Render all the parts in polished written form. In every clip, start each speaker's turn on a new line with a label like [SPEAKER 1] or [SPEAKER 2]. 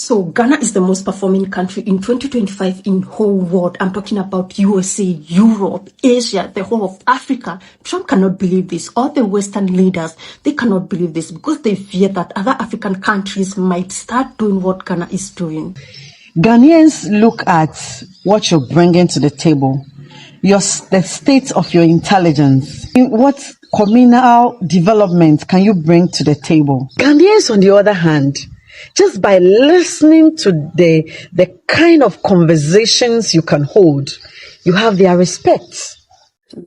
[SPEAKER 1] So Ghana is the most performing country in 2025 in whole world. I'm talking about USA, Europe, Asia, the whole of Africa. Trump cannot believe this. All the Western leaders, they cannot believe this because they fear that other African countries might start doing what Ghana is doing.
[SPEAKER 2] Ghanaians look at what you're bringing to the table, the state of your intelligence. What communal development can you bring to the table? Ghanaians, on the other hand, just by listening to the kind of conversations you can hold, you have their respect.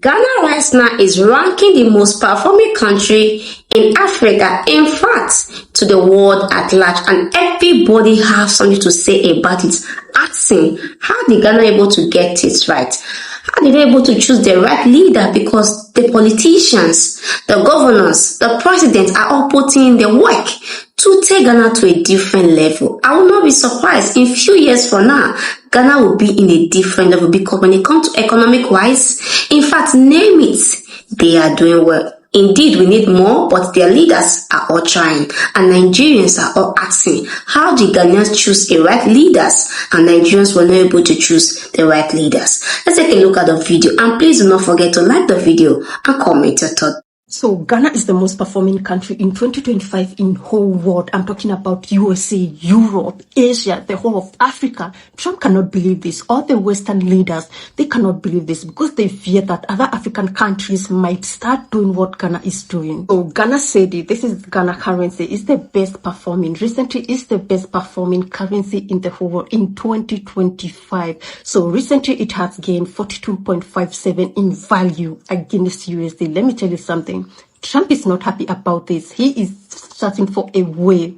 [SPEAKER 3] Ghana right now is ranking the most performing country in Africa, in fact, to the world at large, and everybody has something to say about it, asking how did Ghana able to get it right? How did they able to choose the right leader? Because the politicians, the governors, the president are all putting in the work to take Ghana to a different level. I will not be surprised in few years from now, Ghana will be in a different level because when it comes to economic wise, in fact, name it, they are doing well. Indeed, we need more, but their leaders are all trying, and Nigerians are all asking, how did Ghanaians choose the right leaders, and Nigerians were not able to choose the right leaders? Let's take a look at the video, and please do not forget to like the video and comment your thoughts.
[SPEAKER 1] So Ghana is the most performing country in 2025 in whole world. I'm talking about USA, Europe, Asia, the whole of Africa. Trump cannot believe this. All the Western leaders, they cannot believe this because they fear that other African countries might start doing what Ghana is doing. So Ghana said it. This is Ghana currency. It's the best performing. Recently, it's the best performing currency in the whole world in 2025. So recently, it has gained 42.57 in value against USD. Let me tell you something. Trump is not happy about this. He is searching for a way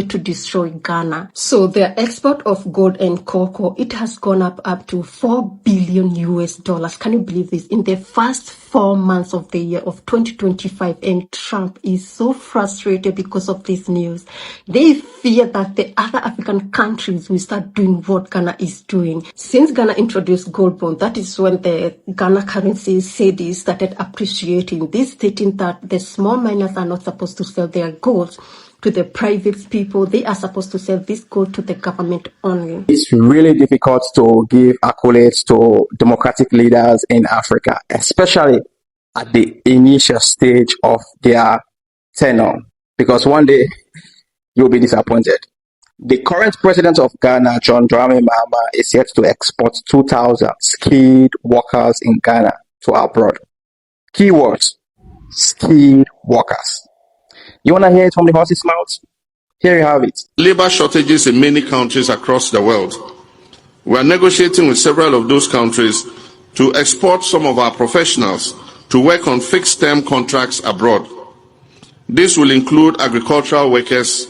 [SPEAKER 1] to destroy Ghana. So their export of gold and cocoa, it has gone up to $4 billion US. Can you believe this? In the first 4 months of the year of 2025, and Trump is so frustrated because of this news. They fear that the other African countries will start doing what Ghana is doing. Since Ghana introduced gold bond, that is when the Ghana currency SEDI started appreciating, this stating that the small miners are not supposed to sell their gold to the private people. They are supposed to sell this gold to the government only.
[SPEAKER 4] It's really difficult to give accolades to democratic leaders in Africa, especially at the initial stage of their tenure, because one day you'll be disappointed. The current president of Ghana, John Dramani Mahama, is yet to export 2,000 skilled workers in Ghana to abroad. Keywords: skilled workers. You want to hear it from the horse's mouth? Here you have it.
[SPEAKER 5] Labor shortages in many countries across the world. We are negotiating with several of those countries to export some of our professionals to work on fixed-term contracts abroad. This will include agricultural workers,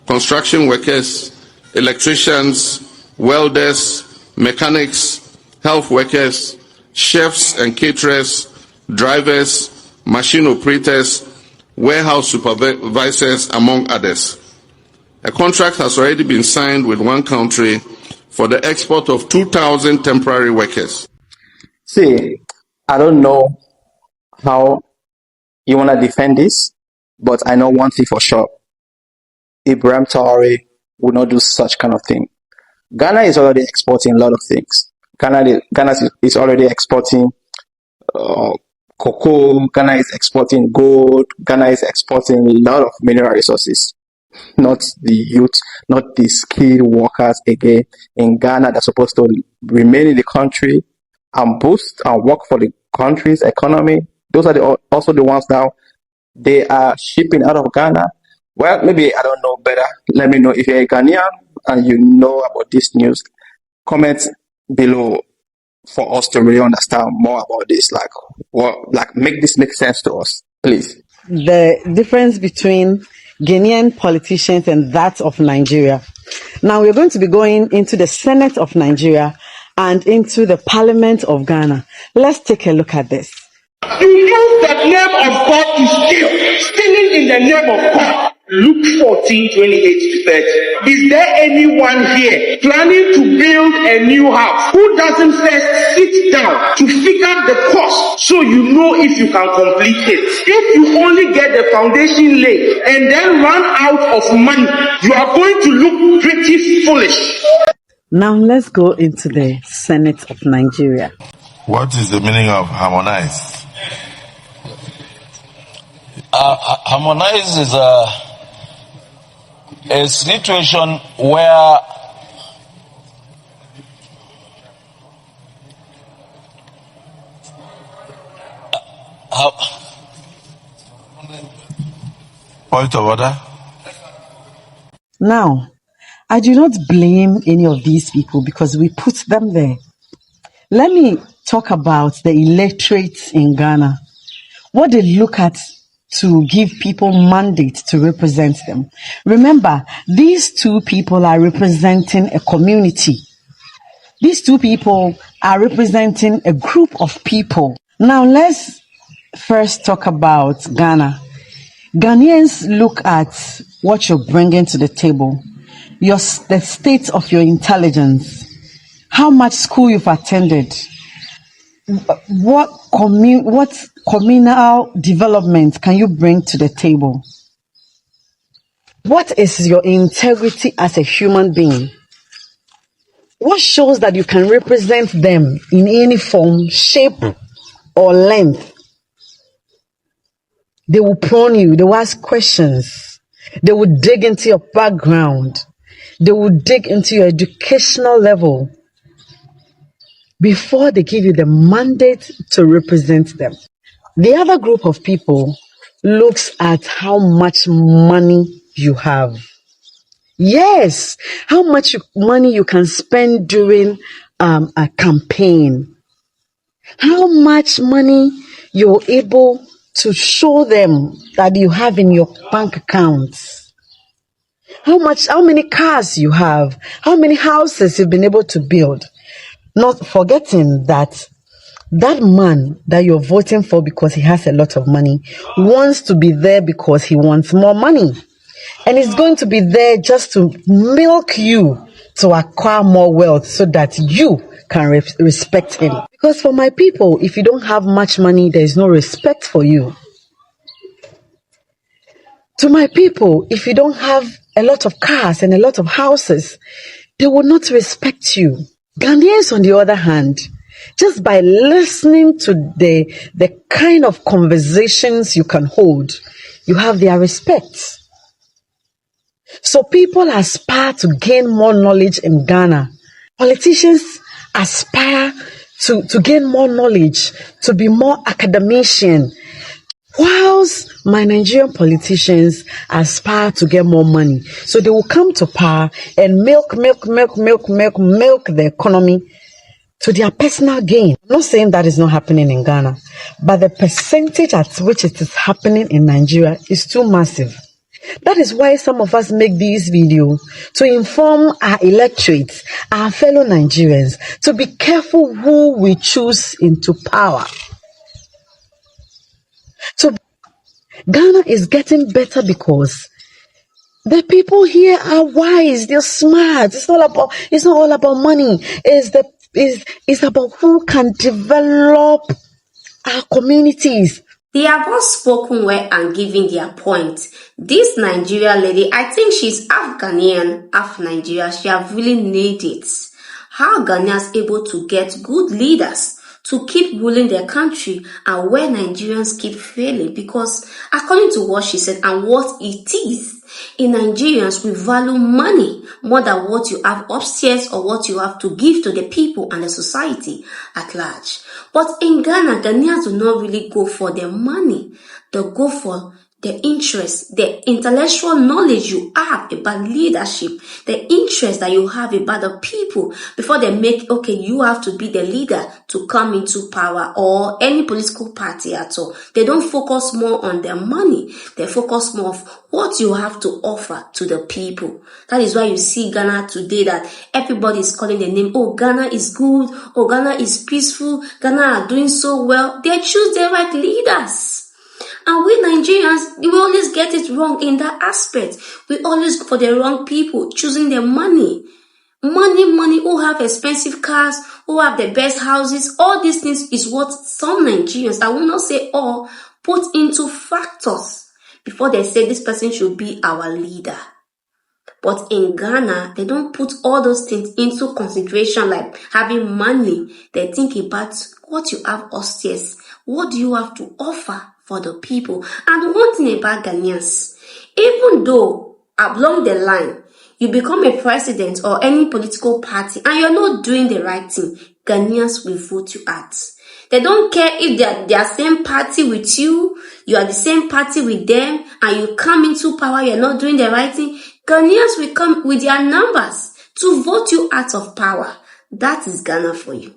[SPEAKER 5] construction workers, electricians, welders, mechanics, health workers, chefs and caterers, drivers, machine operators, warehouse supervisors, among others. A contract has already been signed with one country for the export of 2,000 temporary workers.
[SPEAKER 4] See, I don't know how you want to defend this, but I know one thing for sure. Ibrahim Traore will not do such kind of thing. Ghana is already exporting a lot of things. Ghana is already exporting cocoa, Ghana is exporting gold, Ghana is exporting a lot of mineral resources. Not the youth, not the skilled workers again in Ghana that's supposed to remain in the country and boost and work for the country's economy. Those are also the ones now they are shipping out of Ghana. Well, maybe I don't know better. Let me know if you're a Ghanaian and you know about this news. Comment below for us to really understand more about this. Make this make sense to us, please.
[SPEAKER 2] The difference between Ghanaian politicians and that of Nigeria. Now we're going to be going into the Senate of Nigeria and into the Parliament of Ghana. Let's take a look at this.
[SPEAKER 6] You use the name of God to steal. Stealing in the name of God. Luke 14:28-30. Is there anyone here planning to build a new house who doesn't first sit down to figure the cost so you know if you can complete it? If you only get the foundation laid and then run out of money, you are going to look pretty It's foolish.
[SPEAKER 2] Now let's go into the Senate of Nigeria.
[SPEAKER 7] What is the meaning of harmonize?
[SPEAKER 8] Harmonize is a situation where
[SPEAKER 7] Point of order.
[SPEAKER 2] Now, I do not blame any of these people because we put them there. Let me talk about the electorate in Ghana. What they look at to give people mandate to represent them. Remember, these two people are representing a community. These two people are representing a group of people. Now, let's first talk about Ghana. Ghanaians look at what you're bringing to the table, the state of your intelligence, how much school you've attended, what communal development can you bring to the table? What is your integrity as a human being? What shows that you can represent them in any form, shape, or length? They will prone you, they will ask questions, they will dig into your background, they will dig into your educational level before they give you the mandate to represent them. The other group of people looks at how much money you have. Yes, how much money you can spend during a campaign. How much money you're able to show them that you have in your bank accounts. How many cars you have, how many houses you've been able to build. Not forgetting that man that you're voting for because he has a lot of money wants to be there because he wants more money. And he's going to be there just to milk you to acquire more wealth so that you can respect him. Because for my people, if you don't have much money, there is no respect for you. To my people, if you don't have a lot of cars and a lot of houses, they will not respect you. Ghanaians, on the other hand, just by listening to the kind of conversations you can hold, you have their respect. So people aspire to gain more knowledge in Ghana. Politicians aspire to gain more knowledge, to be more academician. Whilst my Nigerian politicians aspire to get more money. So they will come to power and milk the economy to their personal gain. I'm not saying that is not happening in Ghana, but the percentage at which it is happening in Nigeria is too massive. That is why some of us make these videos to inform our electorates, our fellow Nigerians, to be careful who we choose into power. So Ghana is getting better because the people here are wise, they're smart. It's not all about money. It's about who can develop our communities.
[SPEAKER 3] They have all spoken well and given their point. This Nigeria lady, I think she's half Ghanaian, half Nigeria. She have really nailed it. How Ghana is able to get good leaders to keep ruling their country and where Nigerians keep failing, because according to what she said and what it is, in Nigerians we value money more than what you have upstairs or what you have to give to the people and the society at large. But in Ghana, Ghanaians do not really go for the money. They go for the interest, the intellectual knowledge you have about leadership, the interest that you have about the people before they make, okay, you have to be the leader to come into power or any political party at all. They don't focus more on their money. They focus more of what you have to offer to the people. That is why you see Ghana today that everybody is calling the name, oh, Ghana is good, oh, Ghana is peaceful, Ghana are doing so well. They choose the right leaders. And we Nigerians, we always get it wrong in that aspect. We always go for the wrong people, choosing the money. Money, who have expensive cars, who have the best houses. All these things is what some Nigerians, I will not say all, put into factors before they say this person should be our leader. But in Ghana, they don't put all those things into consideration, like having money. They think about what you have upstairs. What do you have to offer for the people? And one thing about Ghanaians, even though along the line, you become a president or any political party and you're not doing the right thing, Ghanaians will vote you out. They don't care if they are same party with you, you are the same party with them, and you come into power, you're not doing the right thing. Ghanaians will come with their numbers to vote you out of power. That is Ghana for you.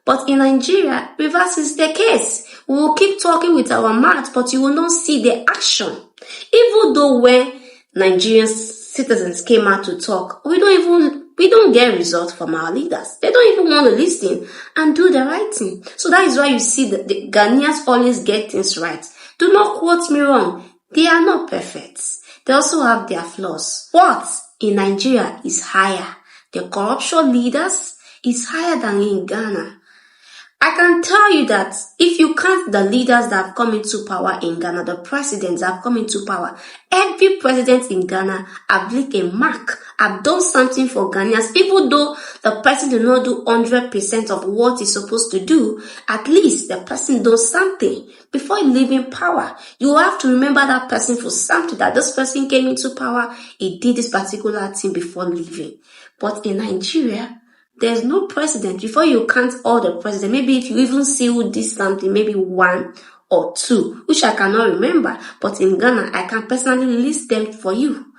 [SPEAKER 3] But in Nigeria, reverse is the case. We will keep talking with our mouth, but you will not see the action. Even though when Nigerian citizens came out to talk, we don't get results from our leaders. They don't even want to listen and do the right thing. So that is why you see that the Ghanaians always get things right. Do not quote me wrong. They are not perfect. They also have their flaws. What in Nigeria is higher. The corruption leaders is higher than in Ghana. I can tell you that if you count the leaders that have come into power in Ghana, the presidents that have come into power, every president in Ghana have left a mark, have done something for Ghanaians. Even though the person did not do 100% of what he's supposed to do, at least the person does something. Before leaving power, you have to remember that person for something, that this person came into power, he did this particular thing before leaving. But in Nigeria, there's no president. Before you count all the presidents, maybe if you even see who did something, maybe one or two, which I cannot remember. But in Ghana, I can personally list them for you.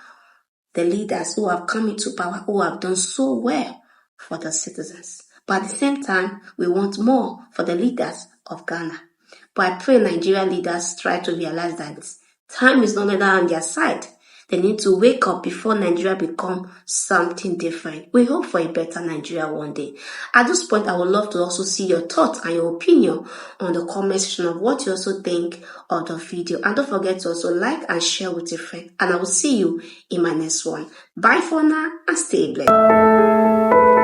[SPEAKER 3] The leaders who have come into power, who have done so well for the citizens. But at the same time, we want more for the leaders of Ghana. But I pray Nigerian leaders try to realize that time is no longer on their side. They need to wake up before Nigeria become something different. We hope for a better Nigeria one day. At this point, I would love to also see your thoughts and your opinion on the comment section of what you also think of the video. And don't forget to also like and share with a friend. And I will see you in my next one. Bye for now and stay blessed.